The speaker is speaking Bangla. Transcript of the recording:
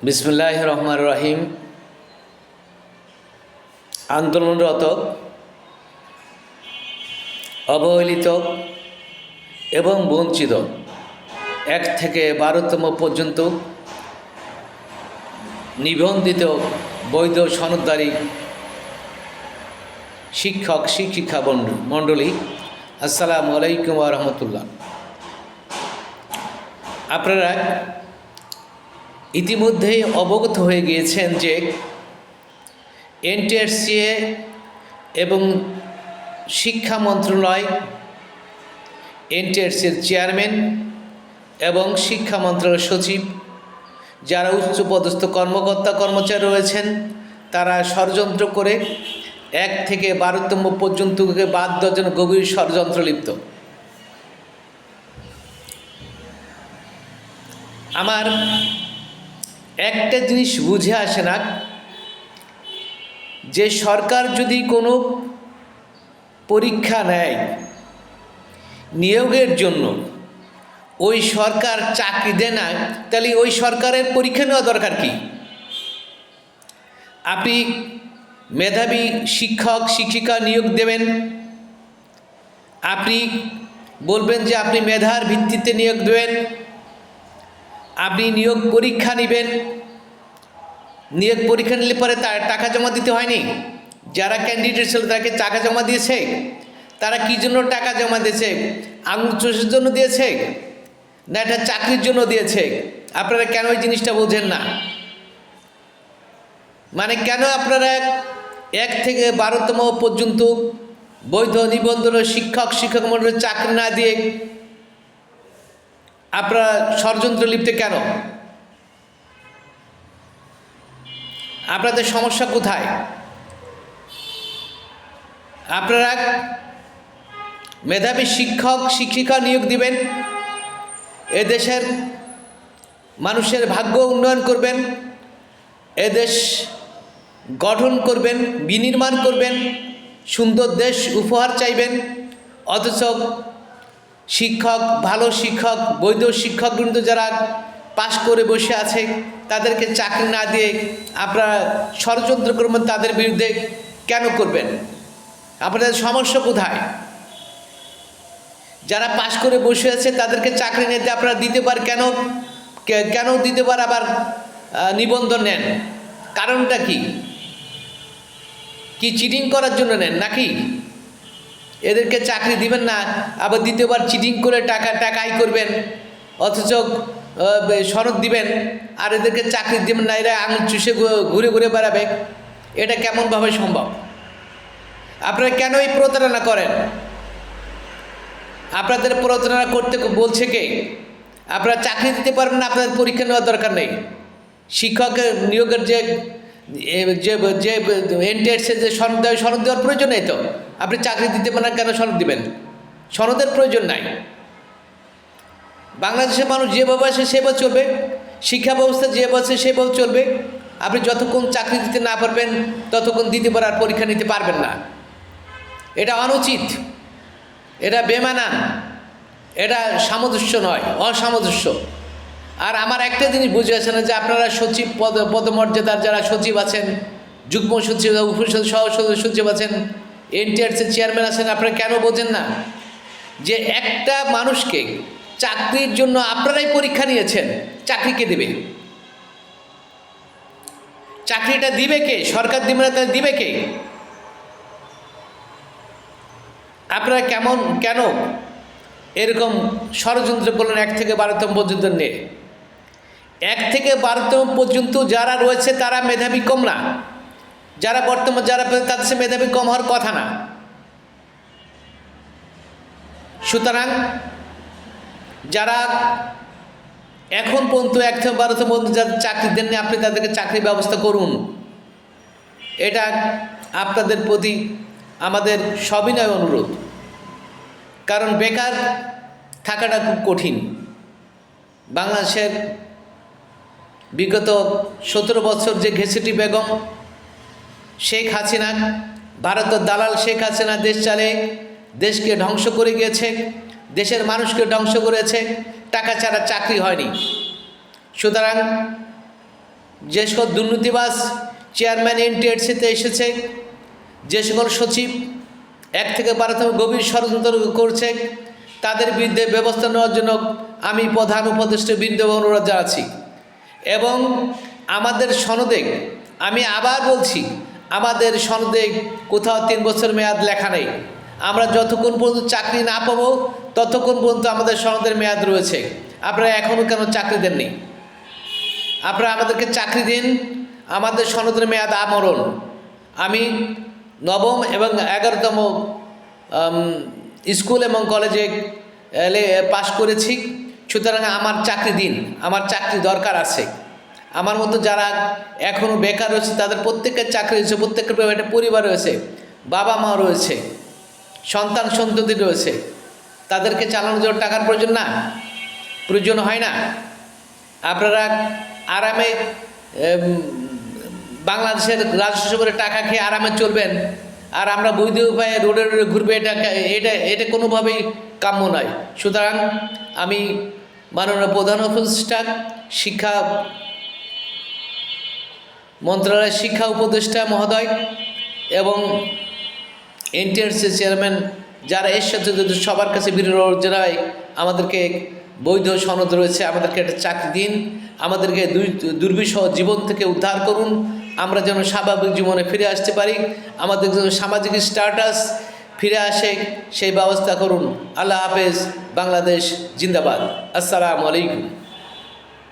বিসমিল্লাহির রহমানির রহিম। আন্দোলনরত, অবহেলিত এবং বঞ্চিত 1 থেকে 12তম পর্যন্ত নিবন্ধিত বৈধ সনদধারী শিক্ষক শিক্ষিকা মণ্ডলী, আসসালামু আলাইকুম ওয়া রাহমাতুল্লাহ। আপনারা ইতিমধ্যেই অবগত হয়ে গিয়েছেন যে এনটিআরসিএ এবং শিক্ষা মন্ত্রণালয়, এনটিআরসির চেয়ারম্যান এবং শিক্ষা মন্ত্রণালয়ের সচিব, যারা উচ্চপদস্থ কর্মকর্তা কর্মচারী রয়েছেন, তারা ষড়যন্ত্র করে 1 থেকে 12তম পর্যন্ত বাদ দেওয়ার জন্য গভীর ষড়যন্ত্র লিপ্ত। আমার একটা জিনিস বুঝে আসে না, যে সরকার যদি কোনো পরীক্ষা নেয় নিয়োগের জন্য, ওই সরকার চাকরি দেয় না, তাহলে ওই সরকারের পরীক্ষা নেওয়া দরকার কি? আপনি মেধাবী শিক্ষক শিক্ষিকা নিয়োগ দেবেন, আপনি বলবেন যে আপনি মেধার ভিত্তিতে নিয়োগ দেবেন, আপনি নিয়োগ পরীক্ষা নেবেন, নিয়োগ পরীক্ষা নিলে পরে তার টাকা জমা দিতে হয়নি। যারা ক্যান্ডিডেট ছিল তাকে টাকা জমা দিয়েছে, তারা কী জন্য টাকা জমা দিয়েছে? আঙুল চষের জন্য দিয়েছে না এটা চাকরির জন্য দিয়েছে? আপনারা কেন ওই জিনিসটা বোঝেন না? মানে কেন আপনারা 1 থেকে 12তম পর্যন্ত বৈধ নিবন্ধন শিক্ষক শিক্ষক মণ্ডলের চাকরি না দিয়ে আপনারা ষড়যন্ত্র লিপ্ত কেন? আপনাদের সমস্যা কোথায়? আপনারা মেধাবী শিক্ষক শিক্ষিকা নিয়োগ দিবেন, এদেশের মানুষের ভাগ্য উন্নয়ন করবেন, এদেশ গঠন করবেন, বিনির্মাণ করবেন, সুন্দর দেশ উপহার চাইবেন, অথচ শিক্ষক, ভালো শিক্ষক, বৈধ শিক্ষক কিন্তু যারা পাশ করে বসে আছে, তাদেরকে চাকরি না দিয়ে আপনারা ষড়যন্ত্র করবেন, তাদের বিরুদ্ধে কেন করবেন? আপনাদের সমস্যা কোথায়? যারা পাশ করে বসে আছে তাদেরকে চাকরি নিতে আপনারা দিতে পার কেন? কেন দিতে পার আবার নিবন্ধন নেন? কারণটা কি? কি চিটিং করার জন্য নেন নাকি? এদেরকে চাকরি দিবেন না, আবার দ্বিতীয়বার চিটিং করে টাকা আয় করবেন, অথচ সনদ দিবেন, আর এদেরকে চাকরি দিবেন না, এরা আঙুল চুষে ঘুরে ঘুরে বেড়াবে। এটা কেমনভাবে সম্ভব? আপনারা কেন এই প্রতারণা করেন? আপনাদের প্রতারণা করতে বলছে কে? আপনারা চাকরি দিতে পারবেন না, আপনাদের পরীক্ষা নেওয়ার দরকার নেই। শিক্ষকের নিয়োগের যে এনটিআরসির যে সনদ দেওয়ার প্রয়োজন নেই তো। আপনি চাকরি দিতে পারেন, কেন সনদ দিবেন? সনদের প্রয়োজন নাই। বাংলাদেশের মানুষ যেভাবে আছে সেভাবে চলবে, শিক্ষা ব্যবস্থা যেভাবে আছে সেভাবে চলবে। আপনি যতক্ষণ চাকরি দিতে না পারবেন ততক্ষণ দিতে পারার পরীক্ষা নিতে পারবেন না। এটা অনুচিত, এটা বেমানান, এটা সামঞ্জস্য নয়, অসামঞ্জস্য। আর আমার একটা জিনিস বুঝে আসে না, যে আপনারা সচিব পদমর্যাদার যারা সচিব আছেন, যুগ্ম সচিব, উপসচিব, সহ সচিব আছেন, এনটিআরসির চেয়ারম্যান আছেন, আপনারা কেন বোঝেন না যে একটা মানুষকে চাকরির জন্য আপনারাই পরীক্ষা নিয়েছেন, চাকরিকে দেবে? চাকরিটা দিবে কে? সরকার দিবে না, তাহলে দিবে কে? আপনারা কেন এরকম ষড়যন্ত্র করলেন 1 থেকে 12তম পর্যন্ত নিয়ে? 1 থেকে 12তম পর্যন্ত যারা রয়েছে তারা মেধাবী কম না, যারা বর্তমান যারা তাদের সে মেধাবী কম হওয়ার কথা না। সুতরাং যারা এখন পর্যন্ত 1 থেকে 12তম পর্যন্ত যাদের চাকরি দেননি, আপনি তাদেরকে চাকরির ব্যবস্থা করুন। এটা আপনাদের প্রতি আমাদের সবিনয় অনুরোধ। কারণ বেকার থাকাটা খুব কঠিন। বাংলাদেশের বিগত 17 বছর যে ঘেঁষেটি বেগম শেখ হাসিনা, ভারতের দালাল শেখ হাসিনা দেশ চালে দেশকে ধ্বংস করে গিয়েছে, দেশের মানুষকে ধ্বংস করেছে, টাকা ছাড়া চাকরি হয়নি। সুতরাং যে সকল দুর্নীতিবাজ চেয়ারম্যান এনটিআরসিতে এসেছে, যে সকল সচিব 1 থেকে 12তম গভীর ষড়যন্ত্র করছে, তাদের বিরুদ্ধে ব্যবস্থা নেওয়ার জন্য আমি প্রধান উপদেষ্টার বিরুদ্ধে অনুরোধ জানাচ্ছি। এবং আমাদের সনদে, আমি আবার বলছি, আমাদের সনদে কোথাও 3 বছর মেয়াদ লেখা নেই। আমরা যতক্ষণ পর্যন্ত চাকরি না পাবো ততক্ষণ পর্যন্ত আমাদের সনদের মেয়াদ রয়েছে। আপনারা এখনও কেন চাকরি দেননি? আপনারা আমাদেরকে চাকরি দিন, আমাদের সনদের মেয়াদ আমরণ। আমি 9ম এবং 11তম স্কুল এবং কলেজে পাশ করেছি, সুতরাং আমার চাকরি দিন, আমার চাকরি দরকার আছে। আমার মতো যারা এখনও বেকার রয়েছে তাদের প্রত্যেকের চাকরি রয়েছে, প্রত্যেকের একটা পরিবার রয়েছে, বাবা মা রয়েছে, সন্তান সন্ততি রয়েছে, তাদেরকে চালানোর জন্য টাকার প্রয়োজন না, প্রয়োজন হয় না। আপনারা আরামে বাংলাদেশের রাজস্ব করে টাকা খেয়ে আরামে চলবেন, আর আমরা বৈধ উপায়ে রোডে রোডে ঘুরবে, এটা কোনোভাবেই কাম্য নয়। সুতরাং আমি মাননীয় প্রধান উপদেষ্টা, শিক্ষা মন্ত্রণালয়ের শিক্ষা উপদেষ্টা মহোদয় এবং এনটিআরসি চেয়ারম্যান যারা এর সাথে সবার কাছে বিনোদ জানাই, আমাদেরকে বৈধ সনদ রয়েছে, আমাদেরকে একটা চাকরি দিন, আমাদেরকে দুর্বিষহ জীবন থেকে উদ্ধার করুন, আমরা যেন স্বাভাবিক জীবনে ফিরে আসতে পারি, আমাদের যেন সামাজিক স্ট্যাটাস ফিরে আসে সেই ব্যবস্থা করুন। আল্লাহ হাফেজ। বাংলাদেশ জিন্দাবাদ। আসসালামু আলাইকুম।